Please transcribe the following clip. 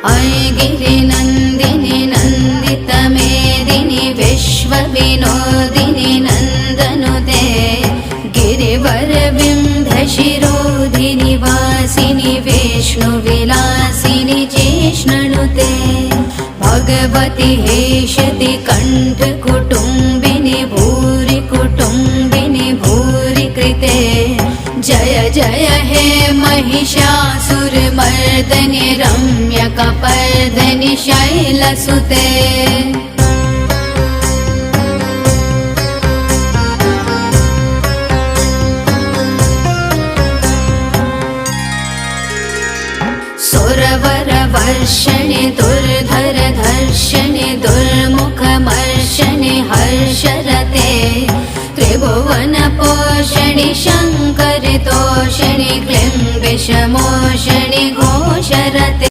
ऐगिरिनन्दिनि नन्दितमेदिनि विश्वविनोदिनि नन्दनुते गिरिवरविन्ध्यशिरोधिनि वासिनि विष्णुविलासिनि जिष्णुनुते भगवति हेशति कण्ठकुटुम्बिनि भूरि कुटुम्बिनि भूरि कृते जय जय हे महिषासुरमर्दनि रम्यकपर्दनि शैलसुते सुरवरवर्षणि दुर्धरधर्षणि दुर्मुखमर्षणि हर्षरते त्रिभुवनपोषणि शङ्करतोषणि क्लिं विषमोषणि घोषरते।